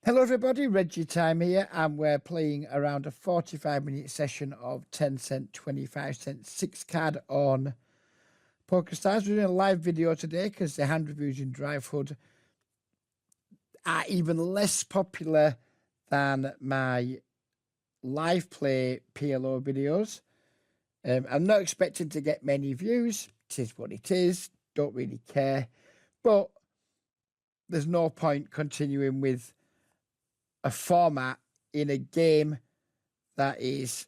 Hello everybody, Reggie Time here, and we're playing around a 45-minute session of 10 cent, 25 cent, 6 card on Pokerstars. We're doing a live video today because the hand reviews in Drive Hood are even less popular than my live play PLO videos. I'm not expecting to get many views. It is what it is. Don't really care. But there's no point continuing with a format in a game that is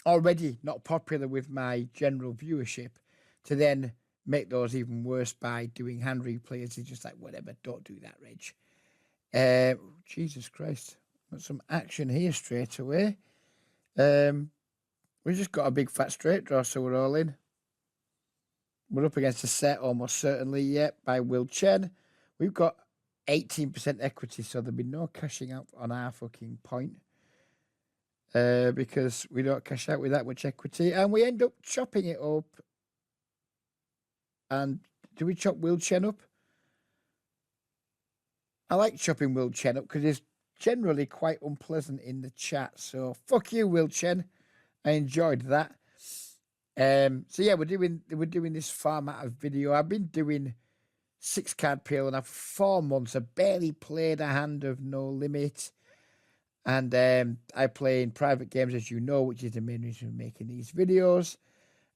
already not popular with my general viewership to then make those even worse by doing hand replays. It's just like, whatever, don't do that, Reg. Jesus Christ. Got some action here straight away. We just got a big fat straight draw, so we're all in. We're up against a set almost certainly yet by Will Chen. We've got 18% equity, so there'll be no cashing out on our fucking point. Because we don't cash out with that much equity, and we end up chopping it up. And do we chop Will Chen up? I like chopping Will Chen up because he's generally quite unpleasant in the chat. So fuck you, Will Chen. I enjoyed that. So yeah, we're doing this format of video. I've been doing 6-card PLO now for 4 months. I barely played a hand of No Limit. And I play in private games, as you know, which is the main reason for making these videos.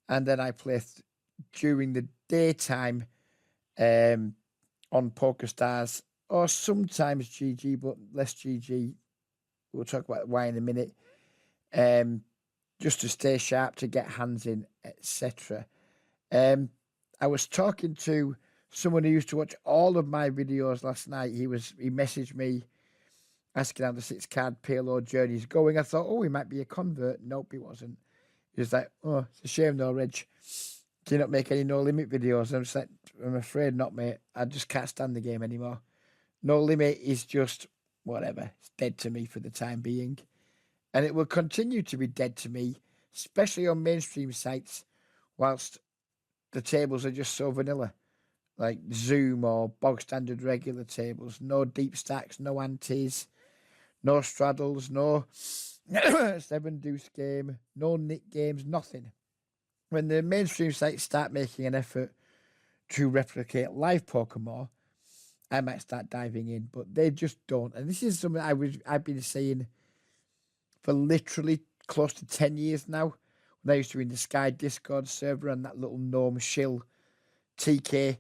And then I play during the daytime on Pokerstars, or sometimes GG, but less GG. We'll talk about why in a minute. Just to stay sharp, to get hands in, etc. I was talking to someone who used to watch all of my videos last night. He messaged me asking how the 6-card PLO journey is going. I thought, oh, he might be a convert. Nope, he wasn't. He was like, oh, it's a shame though, Reg. Do you not make any No Limit videos? I'm just like, I'm afraid not, mate. I just can't stand the game anymore. No Limit is just whatever. It's dead to me for the time being. And it will continue to be dead to me, especially on mainstream sites, whilst the tables are just so vanilla. Like Zoom or bog standard regular tables. No deep stacks, no antes. No straddles, no 7 deuce game, no nick games, nothing. When the mainstream sites start making an effort to replicate live poker more, I might start diving in, but they just don't. And this is something I've been saying for literally close to 10 years now. When I used to be in the Sky Discord server and that little gnome shill TK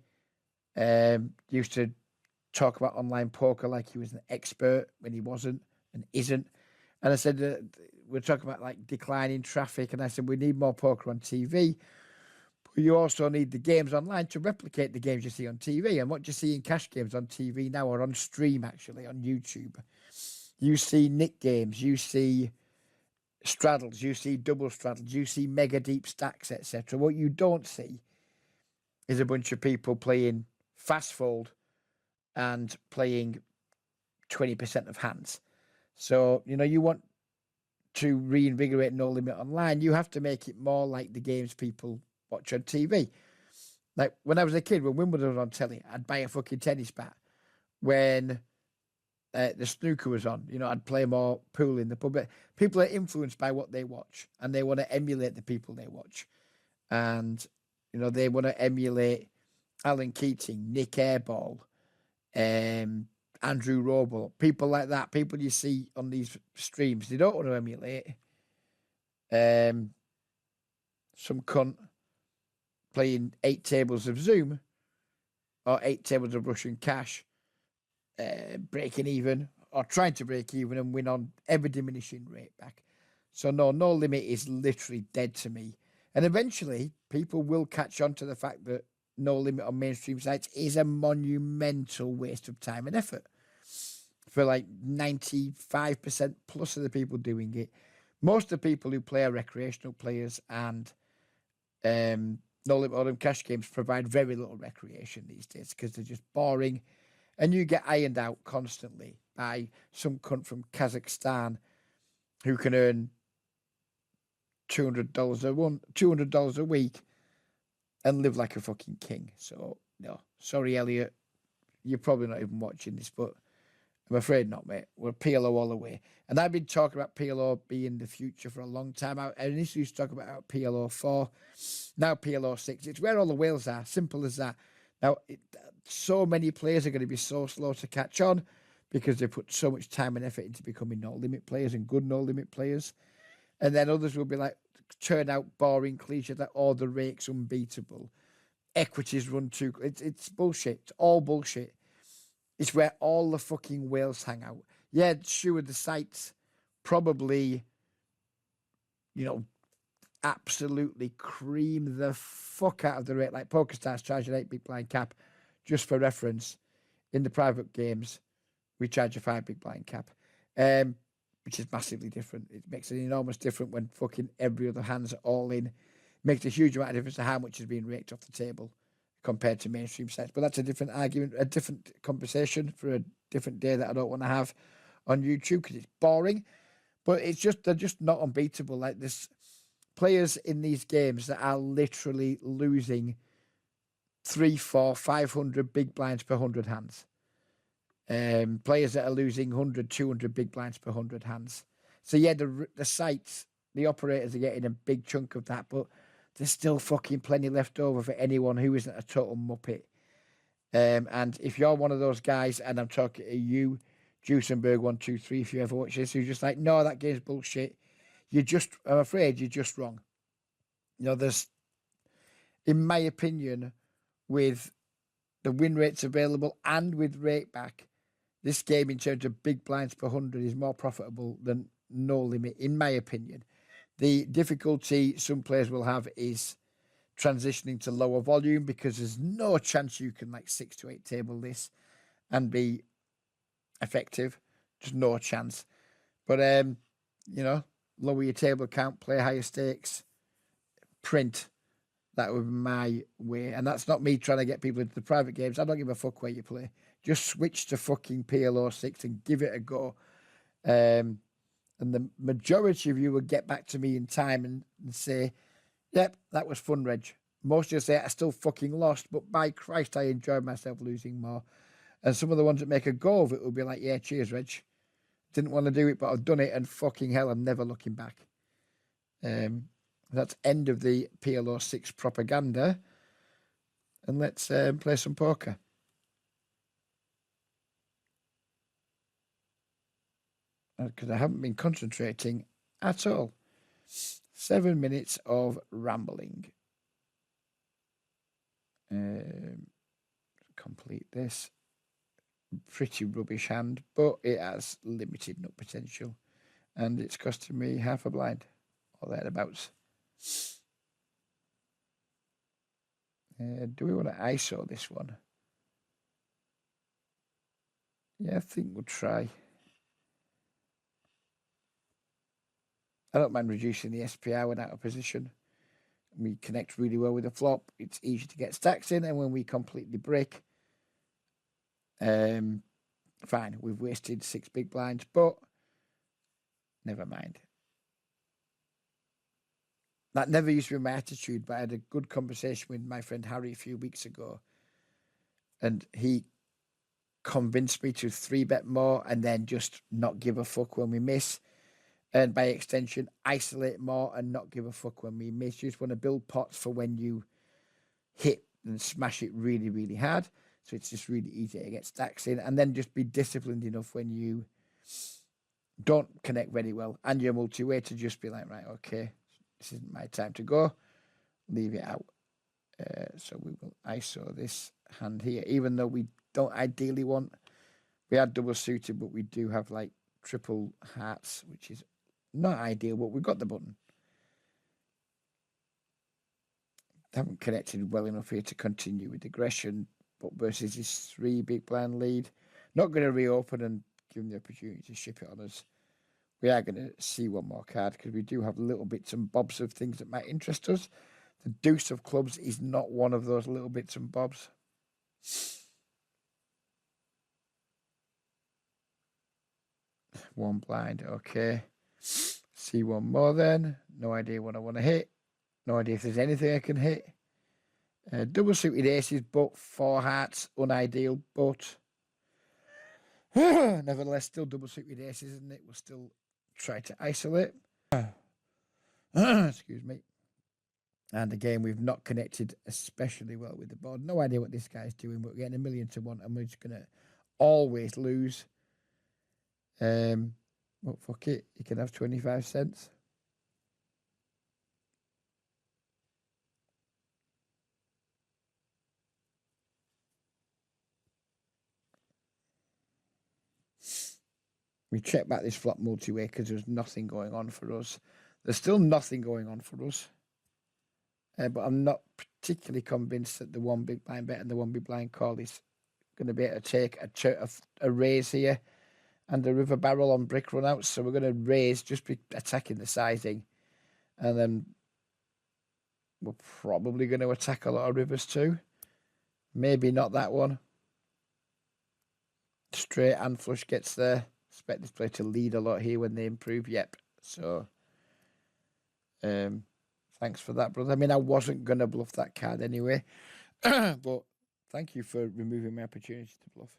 used to talk about online poker like he was an expert when he wasn't and isn't. And I said, we're talking about like declining traffic. And I said, we need more poker on TV. But you also need the games online to replicate the games you see on TV. And what you see in cash games on TV now or on stream, actually, on YouTube. You see nick games, you see straddles, you see double straddles, you see mega deep stacks, etc. What you don't see is a bunch of people playing fast fold and playing 20% of hands. So, you want to reinvigorate No Limit online, you have to make it more like the games people watch on TV. Like when I was a kid, when Wimbledon was on telly, I'd buy a fucking tennis bat. When the snooker was on, I'd play more pool in the pub. People are influenced by what they watch, and they want to emulate the people they watch. And, they want to emulate Alan Keating, Nick Airball, Andrew Roble, people like that, people you see on these streams. They don't want to emulate some cunt playing 8 tables of Zoom or 8 tables of Russian cash, breaking even or trying to break even and win on ever diminishing rate back. So No Limit is literally dead to me. And eventually people will catch on to the fact that No Limit on mainstream sites is a monumental waste of time and effort for like 95% plus of the people doing it. Most of the people who play are recreational players, and No Limit Autumn cash games provide very little recreation these days because they're just boring, and you get ironed out constantly by some cunt from Kazakhstan who can earn $200 a week and live like a fucking king. So no, sorry, Elliot, you're probably not even watching this, but I'm afraid not, mate. We're PLO all the way. And I've been talking about PLO being the future for a long time. I initially used to talk about PLO 4, now PLO 6. It's where all the whales are, simple as that. Now, so many players are going to be so slow to catch on because they put so much time and effort into becoming no-limit players and good no-limit players. And then others will be like, turn out boring cliche that all the rake's unbeatable. Equities run too. It's bullshit. It's all bullshit. It's where all the fucking whales hang out. Yeah, sure, the sites probably, you know, absolutely cream the fuck out of the rate. Like Pokerstars charge an 8 big blind cap. Just for reference, in the private games, we charge a 5 big blind cap, which is massively different. It makes an enormous difference when fucking every other hand's all in. It makes a huge amount of difference to how much is being raked off the table compared to mainstream sites. But that's a different argument, a different conversation for a different day that I don't want to have on YouTube because it's boring. But it's just, they're just not unbeatable. Like, there's players in these games that are literally losing 3, 4, 500 big blinds per 100 hands. Players that are losing 100, 200 big blinds per 100 hands. So yeah, the sites, the operators are getting a big chunk of that, but there's still fucking plenty left over for anyone who isn't a total muppet. And if you're one of those guys, and I'm talking to you, Juicenberg123, if you ever watch this, who's just like, no, that game's bullshit. I'm afraid you're just wrong. You know, there's, in my opinion, with the win rates available and with rate back, this game in terms of big blinds per 100 is more profitable than no limit, in my opinion. The difficulty some players will have is transitioning to lower volume because there's no chance you can like 6 to 8 table this and be effective. Just no chance. But, you know, lower your table count, play higher stakes, print. That would be my way. And that's not me trying to get people into the private games. I don't give a fuck where you play. Just switch to fucking PLO 6 and give it a go. And the majority of you will get back to me in time and say, yep, that was fun, Reg. Most of you say, I still fucking lost, but by Christ, I enjoyed myself losing more. And some of the ones that make a go of it will be like, yeah, cheers, Reg. Didn't want to do it, but I've done it, and fucking hell, I'm never looking back. That's end of the PLO 6 propaganda. And let's play some poker. Because I haven't been concentrating at all. 7 minutes of rambling. Complete this. Pretty rubbish hand, but it has limited nut potential. And it's costing me half a blind, or thereabouts. Do we want to ISO this one? Yeah, I think we'll try. I don't mind reducing the SPR when out of position. We connect really well with the flop. It's easy to get stacks in, and when we completely break, fine, we've wasted 6 big blinds, but never mind. That never used to be my attitude, but I had a good conversation with my friend Harry a few weeks ago, and he convinced me to 3-bet more and then just not give a fuck when we miss. And by extension, isolate more and not give a fuck when we miss. You just want to build pots for when you hit and smash it really, really hard. So it's just really easy to get stacks in. And then just be disciplined enough when you don't connect very well and you're multi-way to just be like, right, okay, this isn't my time to go. Leave it out. So we will ISO this hand here, even though we don't ideally want, we are double suited, but we do have like triple hearts, which is not ideal, but we've got the button. Haven't connected well enough here to continue with aggression, but versus this 3 big blind lead, not going to reopen and give them the opportunity to ship it on us. We are going to see one more card because we do have little bits and bobs of things that might interest us. The deuce of clubs is not one of those little bits and bobs. One blind, okay. See one more then. No idea what I want to hit. No idea if there's anything I can hit. Double suited aces, but 4 hearts, unideal, but Nevertheless, still double suited aces, isn't it? We'll still try to isolate. Excuse me. And again, we've not connected especially well with the board. No idea what this guy's doing, but we're getting 1,000,000 to 1, and we're just going to always lose. Well, fuck it. You can have 25 cents. We checked back this flop multi-way because there's nothing going on for us. There's still nothing going on for us. But I'm not particularly convinced that the one big blind bet and the one big blind call is going to be able to take a raise here and a river barrel on brick runouts. So we're going to raise, just be attacking the sizing. And then we're probably going to attack a lot of rivers too. Maybe not that one. Straight and flush gets there. Expect this player to lead a lot here when they improve. Yep. So, thanks for that, brother. I mean, I wasn't going to bluff that card anyway. But thank you for removing my opportunity to bluff.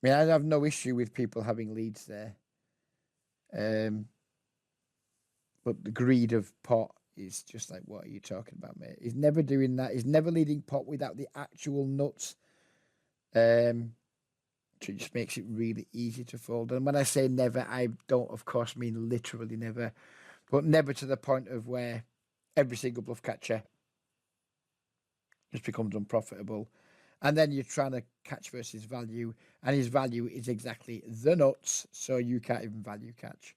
I mean, I have no issue with people having leads there. But the greed of pot is just like, what are you talking about, mate? He's never doing that. He's never leading pot without the actual nuts. So it just makes it really easy to fold. And when I say never, I don't, of course, mean literally never, but never to the point of where every single bluff catcher just becomes unprofitable. And then you're trying to catch versus value, and his value is exactly the nuts, so you can't even value catch.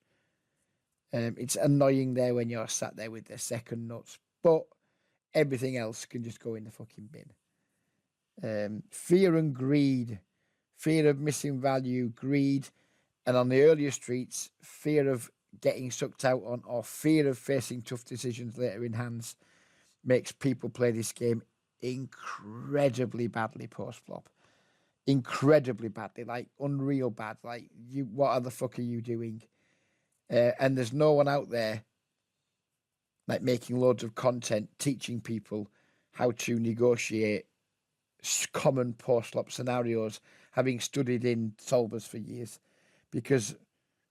It's annoying there when you're sat there with the second nuts, but everything else can just go in the fucking bin. Fear and greed, fear of missing value, greed, and on the earlier streets, fear of getting sucked out on or fear of facing tough decisions later in hands makes people play this game incredibly badly post-flop. Incredibly badly, like unreal bad. Like, you, what the fuck are you doing? And there's no one out there like making loads of content teaching people how to negotiate common post-flop scenarios, having studied in solvers for years, because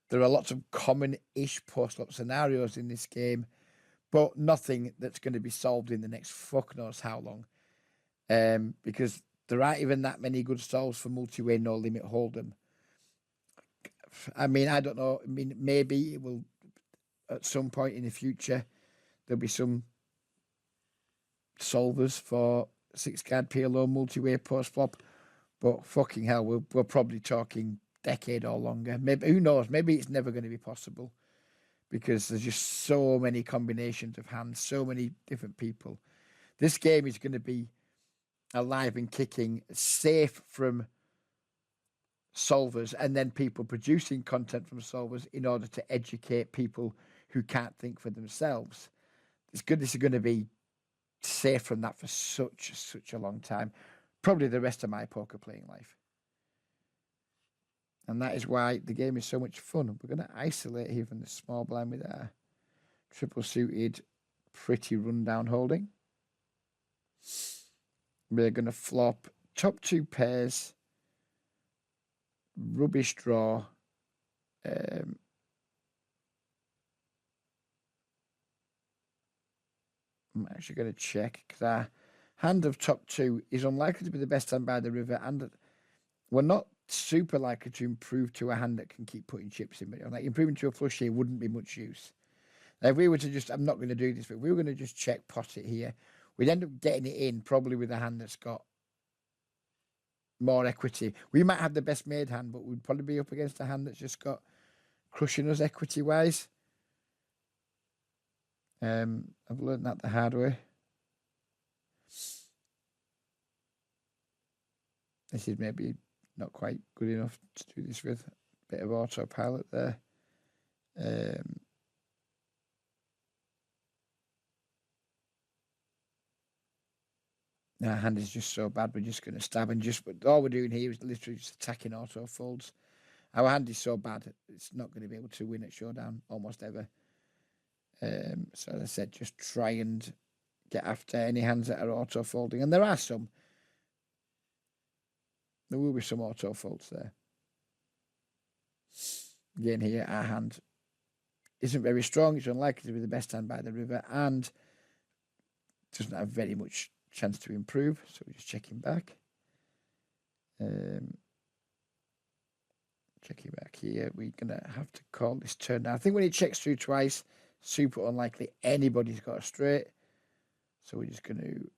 there are lots of common-ish post-flop scenarios in this game, but nothing that's going to be solved in the next fuck knows how long. Because there aren't even that many good solves for multi-way no limit hold'em. I mean, I don't know. I mean, maybe it will at some point in the future. There'll be some solvers for 6-card PLO multi-way post-flop, but fucking hell, we're probably talking decade or longer. Maybe, who knows? Maybe it's never going to be possible because there's just so many combinations of hands, so many different people. This game is going to be alive and kicking, safe from solvers, and then people producing content from solvers in order to educate people who can't think for themselves. It's good. This is going to be safe from that for such a long time, probably the rest of my poker playing life. And that is why the game is so much fun. We're going to isolate here from the small blind with our triple suited, pretty rundown holding. We're going to flop top two pairs, rubbish draw. I'm actually going to check because our hand of top two is unlikely to be the best hand by the river, and we're not super likely to improve to a hand that can keep putting chips in. But like improving to a flush here wouldn't be much use. Now, if we were to just, I'm not going to do this, but if we were going to just check pot it here, we'd end up getting it in probably with a hand that's got more equity. We might have the best made hand, but we'd probably be up against a hand that's just got crushing us equity wise. I've learned that the hard way. This is maybe not quite good enough to do this with. A bit of autopilot there. Our hand is just so bad, we're just going to stab, and just all we're doing here is literally just attacking auto folds. Our hand is so bad, it's not going to be able to win at showdown almost ever. So as I said, just try and get after any hands that are auto folding, and there are some. There will be some auto faults there. Again, here our hand isn't very strong. It's unlikely to be the best hand by the river, and doesn't have very much chance to improve. So we're just checking back. Checking back here. We're gonna have to call this turn now. I think when it checks through twice, super unlikely anybody's got a straight. So we're just going to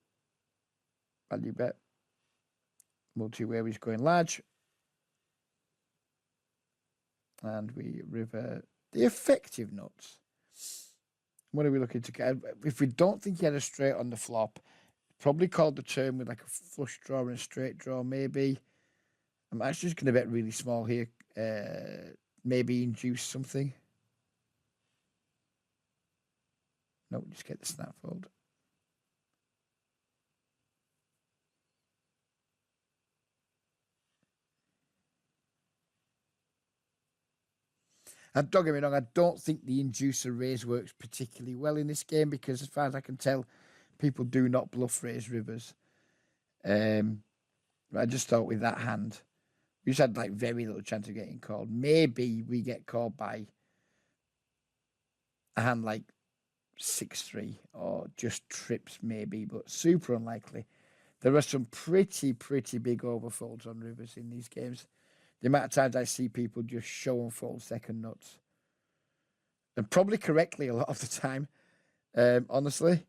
value bet. Multi-way, we're going large. And we river the effective nuts. What are we looking to get? If we don't think he had a straight on the flop, probably called the turn with like a flush draw and a straight draw, maybe. I'm actually just going to bet really small here. Maybe induce something. No, just get the snap fold. And don't get me wrong, I don't think the inducer raise works particularly well in this game because, as far as I can tell, people do not bluff raise rivers. I just thought with that hand, we just had like very little chance of getting called. Maybe we get called by a hand like 6-3 or just trips, maybe, but super unlikely. There are some pretty big overfolds on rivers in these games. The amount of times I see people just show and fold second nuts. And probably correctly a lot of the time, honestly.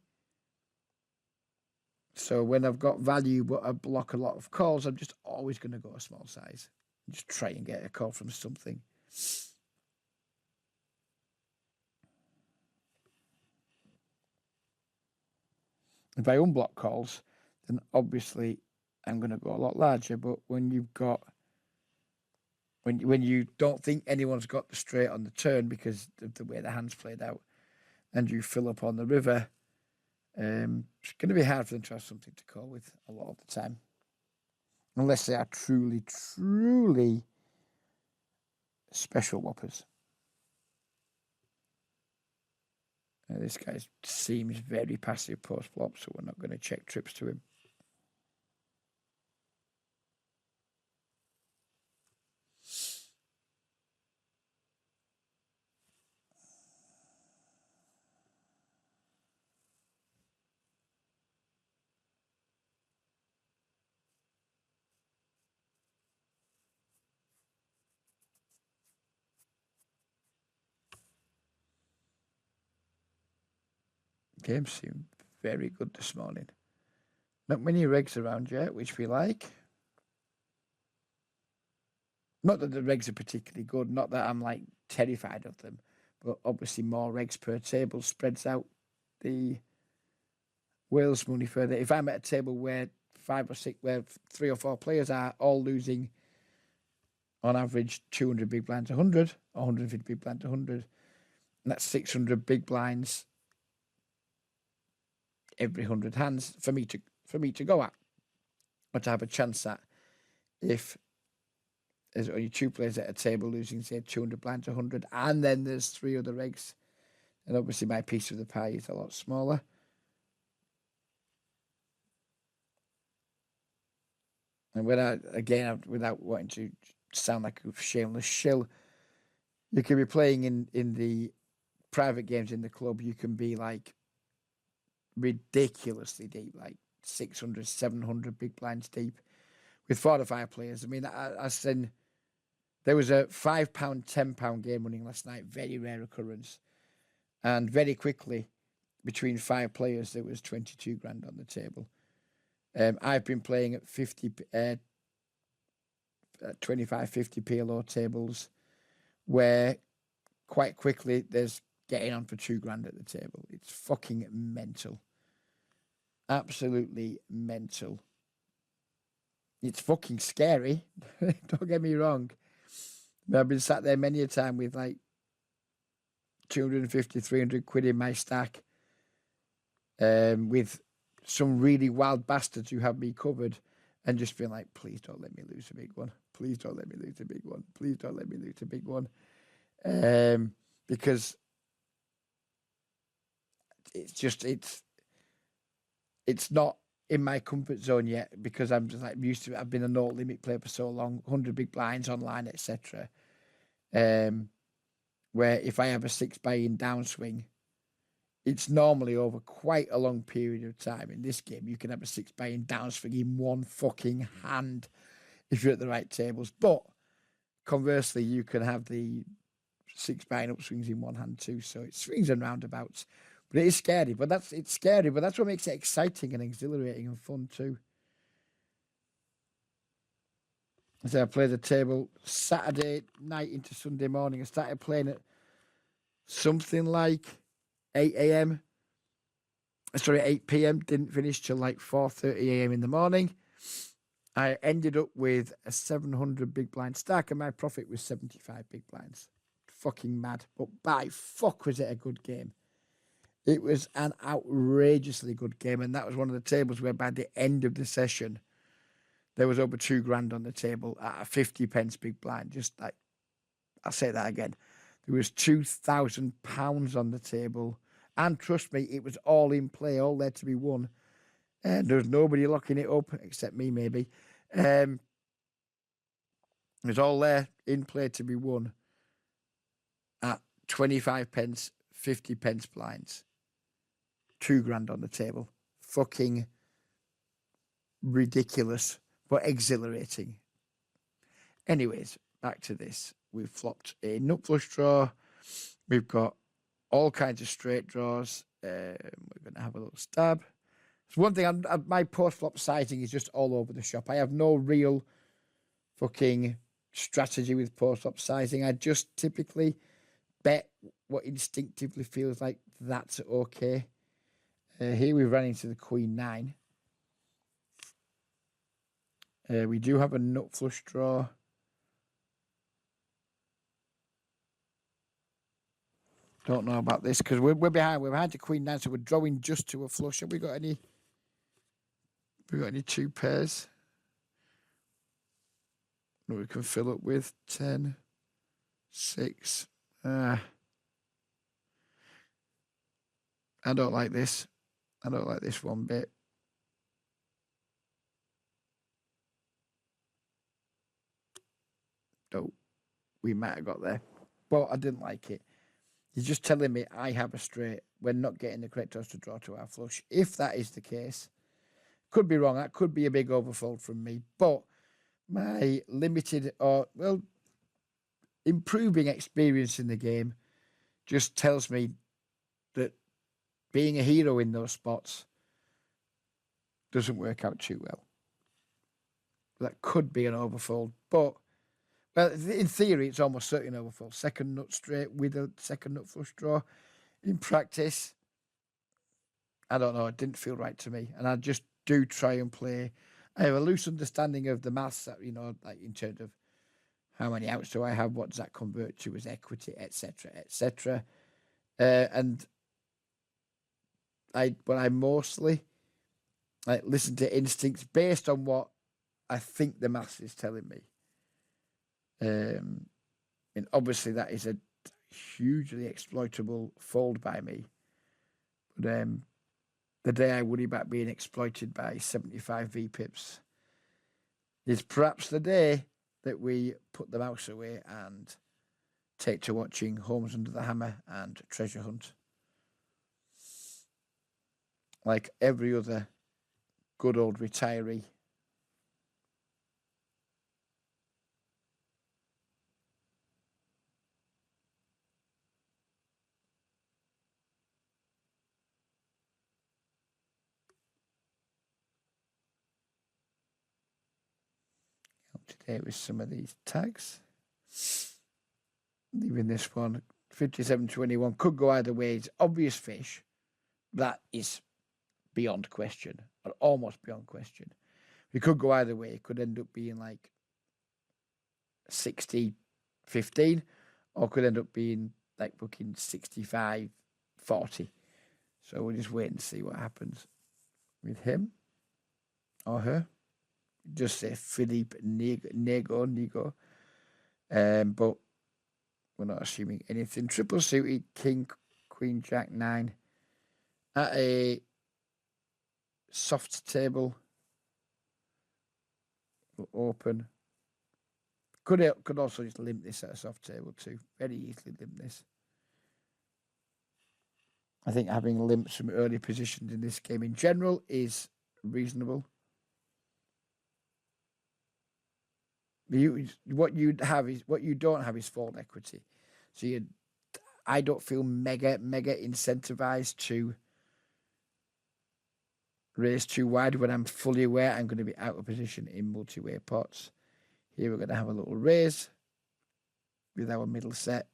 So when I've got value but I block a lot of calls, I'm just always going to go a small size. Just try and get a call from something. If I unblock calls, then obviously I'm going to go a lot larger. But when you've got... When you don't think anyone's got the straight on the turn because of the way the hand's played out, and you fill up on the river, it's going to be hard for them to have something to call with a lot of the time. Unless they are truly special whoppers. This guy seems very passive post-flop, so we're not going to check trips to him. Game seemed very good this morning. Not many regs around yet, which we like. Not that the regs are particularly good, not that I'm like terrified of them, but obviously more regs per table spreads out the Wales money further. If I'm at a table where 5 or 6, where 3 or 4 players are all losing on average 200 big blinds, 100, or 150 big blinds, 100, and that's 600 big blinds every 100 hands for me to go at, or to have a chance at. If there's only 2 players at a table losing, say, 200 blinds, 100, and then there's 3 other eggs, and obviously my piece of the pie is a lot smaller. And without wanting to sound like a shameless shill, you can be playing in the private games in the club, you can be like ridiculously deep, like 600, 700 big blinds deep with 4 to 5 players. I mean, I seen there was a £5, £10 game running last night, very rare occurrence. And very quickly, between 5 players, there was 22 grand on the table. I've been playing at 25, 50 PLO tables where quite quickly there's getting on for 2 grand at the table. It's fucking mental. Absolutely mental. It's fucking scary. Don't get me wrong. But I've been sat there many a time with like 250, 300 quid in my stack, with some really wild bastards who have me covered, and just been like, please don't let me lose a big one. Please don't let me lose a big one. Please don't let me lose a big one. Because it's just, it's not in my comfort zone yet because I'm just like used to it. I've been a no limit player for so long, 100 big blinds online, etc. Where if I have a 6 buy-in downswing, it's normally over quite a long period of time. In this game, you can have a 6 buy-in downswing in one fucking hand if you're at the right tables. But conversely, you can have the 6 buy-in upswings in one hand too. So it swings and roundabouts. But it is scary. It's scary, but that's what makes it exciting and exhilarating and fun too. So I played the table Saturday night into Sunday morning. I started playing at something like 8 a.m. Sorry, 8 p.m. Didn't finish till like 4:30 a.m. in the morning. I ended up with a 700 big blind stack, and my profit was 75 big blinds. Fucking mad. But by fuck was it a good game. It was an outrageously good game, and that was one of the tables where by the end of the session, there was over £2,000 on the table at a 50 pence big blind. Just like, I'll say that again. There was £2,000 on the table, and trust me, it was all in play, all there to be won. And there was nobody locking it up except me, maybe. It was all there in play to be won at 25 pence, 50 pence blinds. £2,000 on the table. Fucking ridiculous, but exhilarating. Anyways, back to this. We've flopped a nut flush draw. We've got all kinds of straight draws. We're going to have a little stab. So one thing, my post-flop sizing is just all over the shop. I have no real fucking strategy with post-flop sizing. I just typically bet what instinctively feels like that's okay. Here we ran into the Queen 9. We do have a nut flush draw. Don't know about this because we're behind. We're behind the Queen 9, so we're drawing just to a flush. Have we got any? Have we got any 2 pairs that we can fill up with? 10, 6. I don't like this. I don't like this one bit. No, we might have got there, but I didn't like it. You're just telling me I have a straight. We're not getting the correct odds to draw to our flush. If that is the case, could be wrong. That could be a big overfold from me. But my limited or, well, improving experience in the game just tells me that being a hero in those spots doesn't work out too well. That could be an overfold. But, well, in theory, it's almost certainly an overfold. Second nut straight with a second nut flush draw. In practice, I don't know. It didn't feel right to me. And I just do try and play. I have a loose understanding of the maths, that, like in terms of how many outs do I have, what does that convert to as equity, etc., etc. And I mostly listen to instincts based on what I think the maths is telling me. And obviously that is a hugely exploitable fold by me. But the day I worry about being exploited by 75 VPIPs is perhaps the day that we put the mouse away and take to watching Homes Under the Hammer and Treasure Hunt. Like every other good old retiree. Up to date with some of these tags. Leaving this one, 57.21, could go either way. It's obvious fish. That is beyond question, or almost beyond question. We could go either way. It could end up being like 60-15, or could end up being like booking 65-40. So we'll just wait and see what happens with him or her. Just say Philippe Nego. But we're not assuming anything. Triple suited, King, Queen, Jack, 9 at a soft table will open. Could also just limp this at a soft table too. Very easily limp this. I think having limps from early positions in this game in general is reasonable. What you don't have is fold equity. So I don't feel mega incentivized to raise too wide when I'm fully aware I'm going to be out of position in multi-way pots. Here we're going to have a little raise with our middle set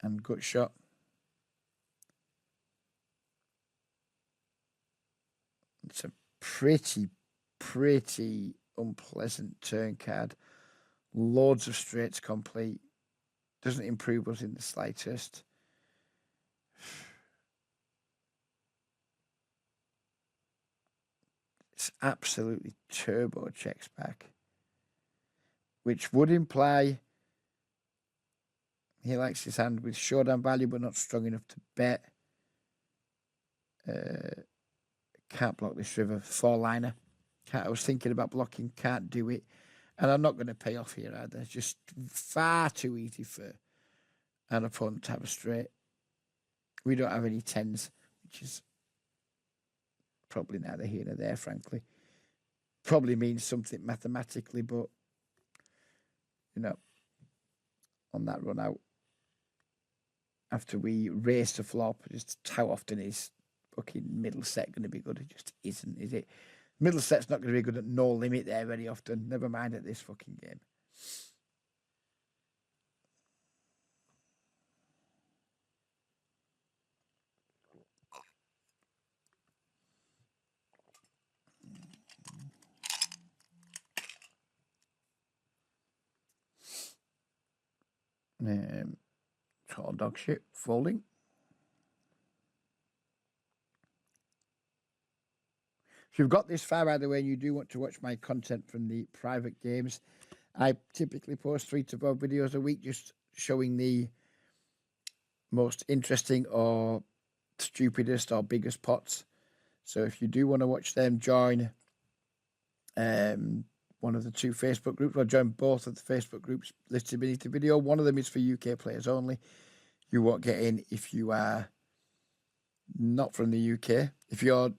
and gut shot. It's a pretty unpleasant turn card. Loads of straights complete. Doesn't improve us in the slightest. It's absolutely turbo checks back, which would imply he likes his hand with showdown value but not strong enough to bet. Can't block this river. 4-liner. I was thinking about blocking, can't do it. And I'm not going to pay off here either. It's just far too easy for an opponent to have a straight. We don't have any tens, which is probably neither here nor there, frankly. Probably means something mathematically, but, you know, on that run out, after we race the flop, just how often is fucking middle set going to be good? It just isn't, is it? Middle set's not going to be good at no limit there very often. Never mind at this fucking game. Tall dog shit, folding. If you've got this far, by the way, and you do want to watch my content from the private games, I typically post 3 to 4 videos a week just showing the most interesting or stupidest or biggest pots. So if you do want to watch them, join one of the 2 Facebook groups, or join both of the Facebook groups listed beneath the video. One of them is for UK players only. You won't get in if you are not from the UK. If you're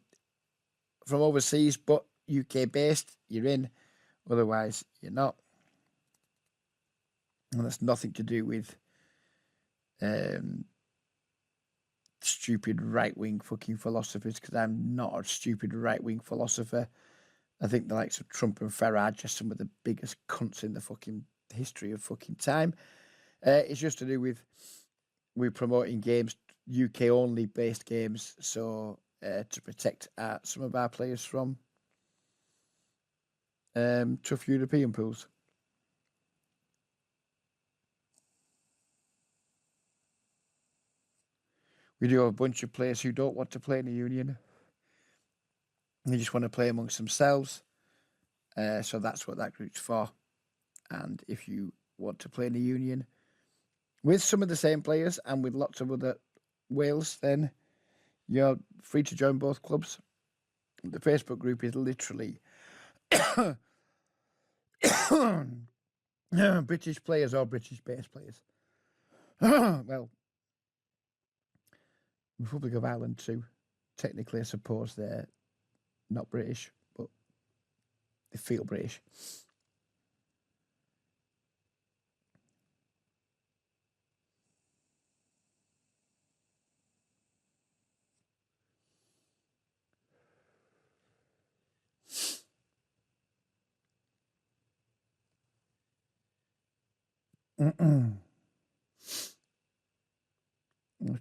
from overseas but UK based, you're in. Otherwise, you're not. And that's nothing to do with stupid right-wing fucking philosophers, because I'm not a stupid right-wing philosopher. I think the likes of Trump and Farage are some of the biggest cunts in the fucking history of fucking time. It's just to do with we're promoting games, UK only based games, so to protect some of our players from tough European pools. We do have a bunch of players who don't want to play in the union. They just want to play amongst themselves. So that's what that group's for. And if you want to play in the union with some of the same players and with lots of other whales, then you're free to join both clubs. The Facebook group is literally British players or British-based players. Well, Republic of Ireland too. Technically, I suppose they're not British, but they feel British.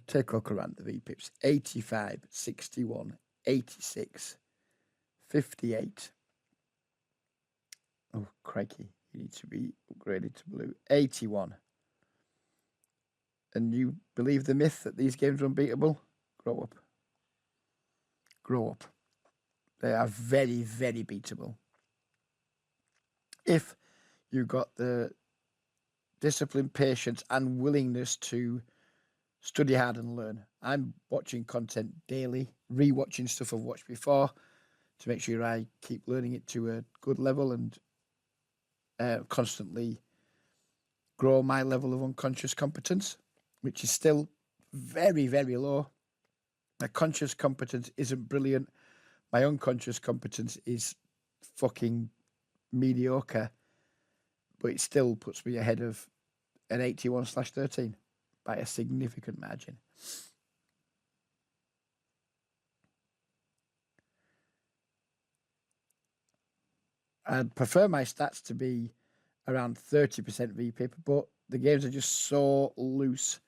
Take a look around the VPIPs. 85, 61, 86, 58. Oh, crikey. You need to be upgraded to blue. 81. And you believe the myth that these games are unbeatable? Grow up. Grow up. They are very, very beatable. If you've got the discipline, patience, and willingness to study hard and learn. I'm watching content daily, re-watching stuff I've watched before to make sure I keep learning it to a good level and constantly grow my level of unconscious competence, which is still very, very low. My conscious competence isn't brilliant. My unconscious competence is fucking mediocre, but it still puts me ahead of an 81/13 by a significant margin. I'd prefer my stats to be around 30% VPIP, but the games are just so loose.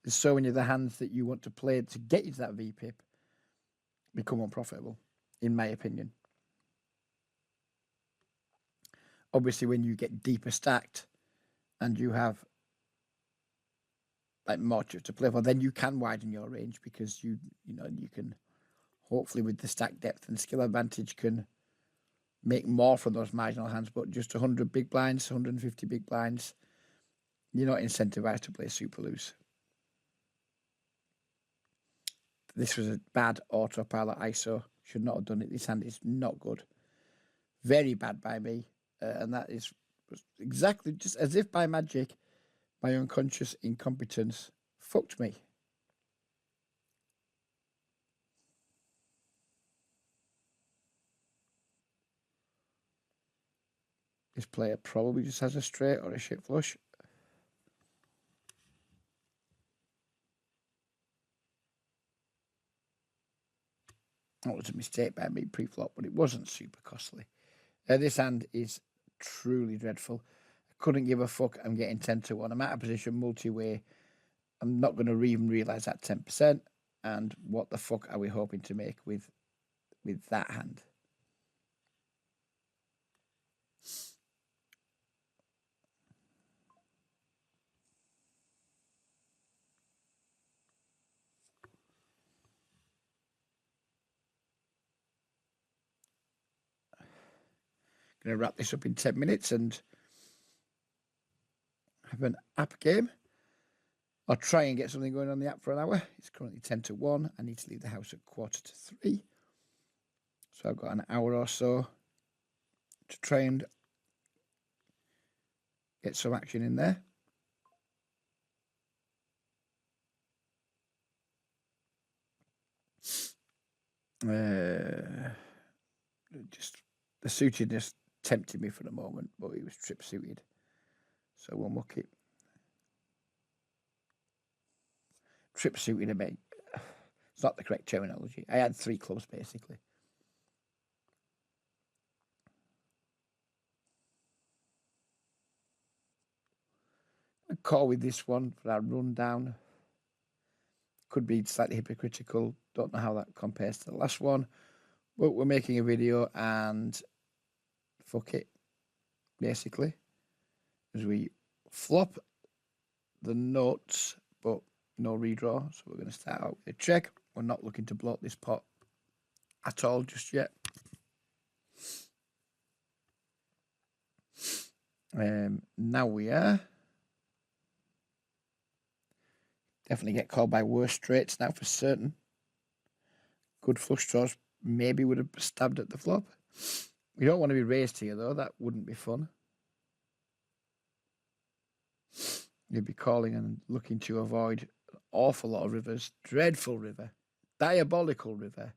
There's so many of the hands that you want to play to get you to that VPIP become unprofitable, in my opinion. Obviously, when you get deeper stacked and you have like more to play for, then you can widen your range because you can hopefully with the stack depth and skill advantage can make more from those marginal hands. But just 100 big blinds, 150 big blinds, you're not incentivized to play super loose. This was a bad autopilot ISO. Should not have done it. This hand is not good. Very bad by me. And that is exactly just as if by magic, my unconscious incompetence fucked me. This player probably just has a straight or a shit flush. That was a mistake by me pre-flop, but it wasn't super costly. This hand is truly dreadful. I couldn't give a fuck. I'm getting 10-1. I'm out of position multi-way. I'm not going to even realise that 10%. And what the fuck are we hoping to make with that hand? Going to wrap this up in 10 minutes and have an app game. I'll try and get something going on the app for an hour. It's currently 10-1. I need to leave the house at 2:45. So I've got an hour or so to try and get some action in there. Just the suitedness tempted me for the moment, but he was trip suited. So we'll muck it. Trip suited a bit. It's not the correct terminology. I had 3 clubs basically. A call with this one for our rundown. Could be slightly hypocritical. Don't know how that compares to the last one. But we're making a video and fuck it, basically. As we flop the notes, but no redraw. So we're going to start out with a check. We're not looking to block this pot at all just yet. Now we are. Definitely get called by worse straights now for certain. Good flush draws maybe would have stabbed at the flop. We don't want to be raised here though. That wouldn't be fun. You'd be calling and looking to avoid an awful lot of rivers. Dreadful river. Diabolical river.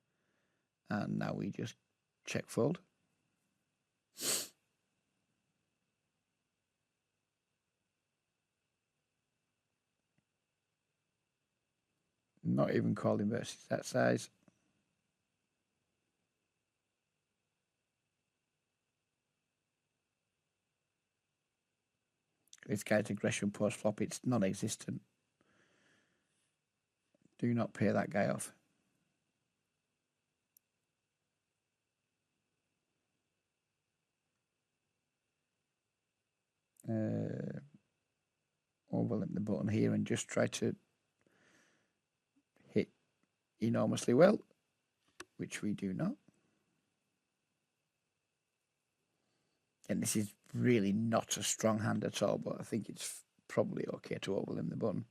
And now we just check fold. Not even calling versus that size. This guy's aggression post flop, it's non-existent. Do not pay that guy off. Overlap the button here and just try to hit enormously well, which we do not. And this is really not a strong hand at all, but I think it's probably okay to overlimit the button.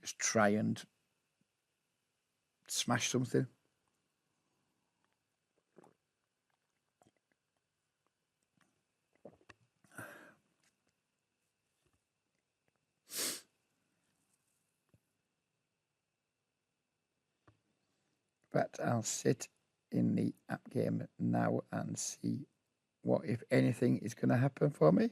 just try and smash something. But I'll sit in the app game now and see what, if anything, is going to happen for me.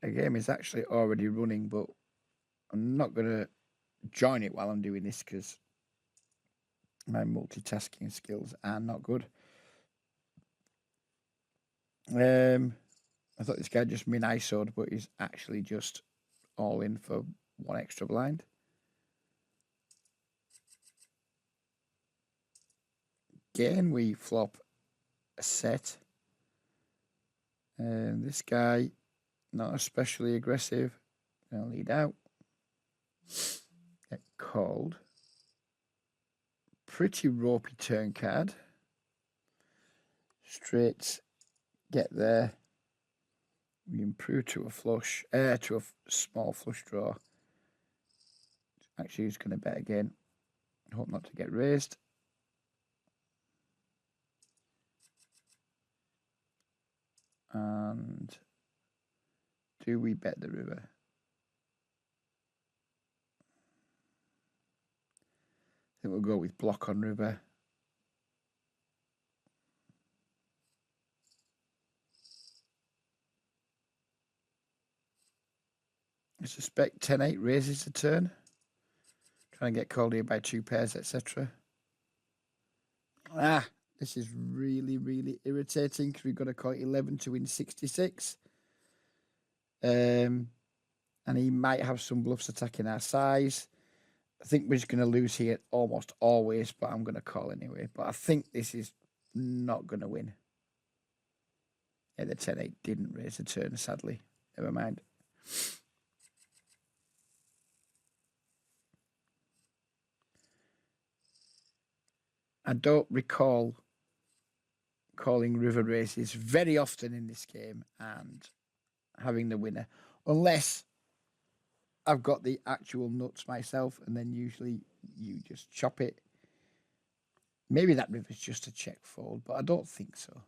The game is actually already running, but I'm not going to join it while I'm doing this because my multitasking skills are not good. I thought this guy just min ISO'd, but he's actually just all in for one extra blind. Again, we flop a set. This guy, not especially aggressive. Gonna lead out. Get called. Pretty ropey turn card. Straights get there. We improve to a flush, to a small flush draw. Actually, he's going to bet again. Hope not to get raised. And do we bet the river? I think we'll go with block on river. I suspect 10-8 raises the turn. Trying to get called here by 2 pairs, etc. This is really, really irritating because we've got to call it 11 to win 66. And he might have some bluffs attacking our size. I think we're just going to lose here almost always, but I'm going to call anyway. But I think this is not going to win. Yeah, the 10-8 didn't raise the turn, sadly. Never mind. I don't recall calling river races very often in this game and having the winner, unless I've got the actual nuts myself, and then usually you just chop it. Maybe that river's just a check fold, but I don't think so.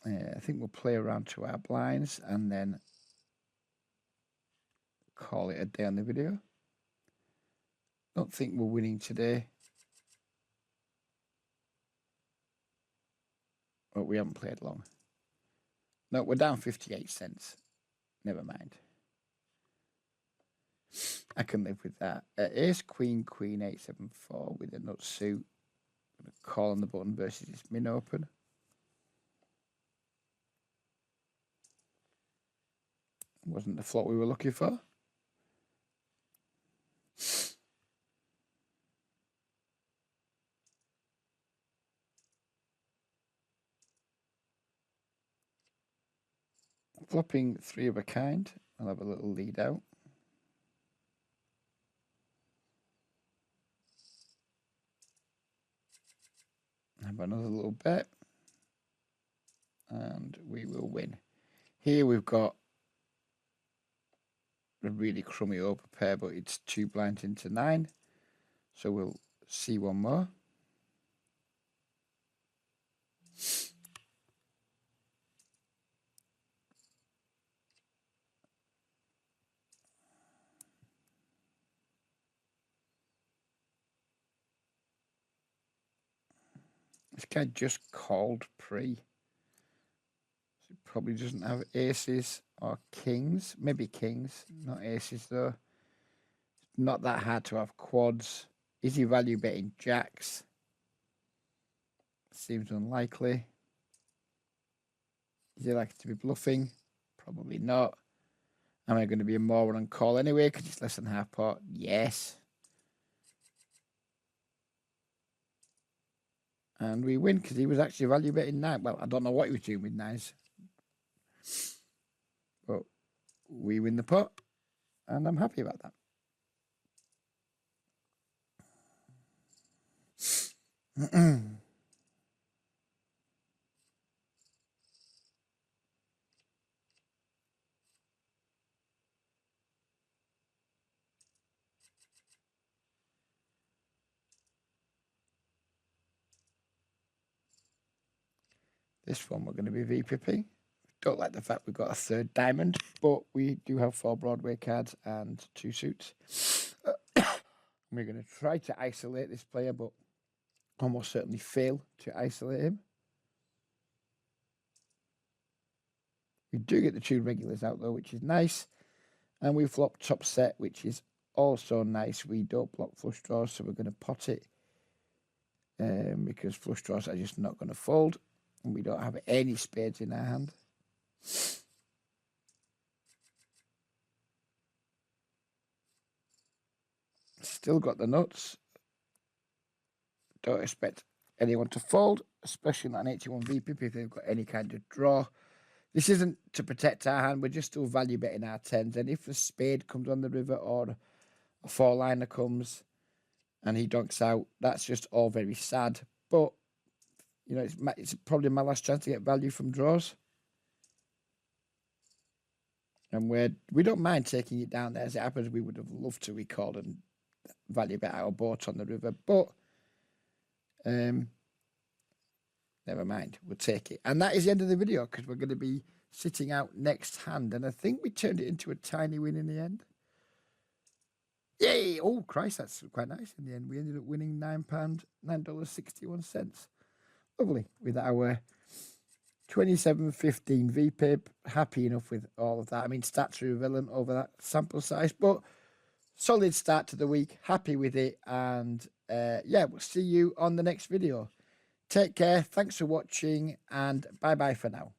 I think we'll play around to our blinds and then call it a day on the video. Don't think we're winning today. But we haven't played long. No, we're down 58 cents. Never mind. I can live with that. Ace, Queen, Queen, 8-7-4 with a nut suit. Call on the button versus this min open. Wasn't the flop we were looking for. Flopping 3 of a kind. I'll have a little lead out. Have another little bet. And we will win. Here we've got a really crummy over pair, but it's 2 blinds into 9. So we'll see one more. This guy just called pre. So he probably doesn't have aces or kings. Maybe kings, not aces though. Not that hard to have quads. Is he value betting jacks? Seems unlikely. Is he likely to be bluffing? Probably not. Am I going to be a moron on call anyway because it's less than half pot? Yes. And we win because he was actually value betting 9. Well, I don't know what he was doing with 9s. But we win the pot. And I'm happy about that. This one we're going to be VPP. Don't like the fact we've got a third diamond, but we do have 4 Broadway cards and 2 suits. We're going to try to isolate this player, but almost certainly fail to isolate him. We do get the 2 regulars out though, which is nice. And we flop top set, which is also nice. We don't block flush draws, so we're going to pot it. Because flush draws are just not going to fold. And we don't have any spades in our hand. Still got the nuts. Don't expect anyone to fold, especially not an 81 VPP if they've got any kind of draw. This isn't to protect our hand. We're just still value betting our 10s. And if a spade comes on the river or a 4-liner comes and he donks out, that's just all very sad. But, you know, it's probably my last chance to get value from draws. And we don't mind taking it down there. As it happens, we would have loved to record and value bet our boat on the river. But never mind, we'll take it. And that is the end of the video because we're going to be sitting out next hand. And I think we turned it into a tiny win in the end. Yay! Oh, Christ, that's quite nice in the end. We ended up winning $9.61. Lovely. With our 27.15 VPIP. Happy enough with all of that. I mean, stats are irrelevant over that sample size, but solid start to the week. Happy with it. And yeah, we'll see you on the next video. Take care. Thanks for watching and bye-bye for now.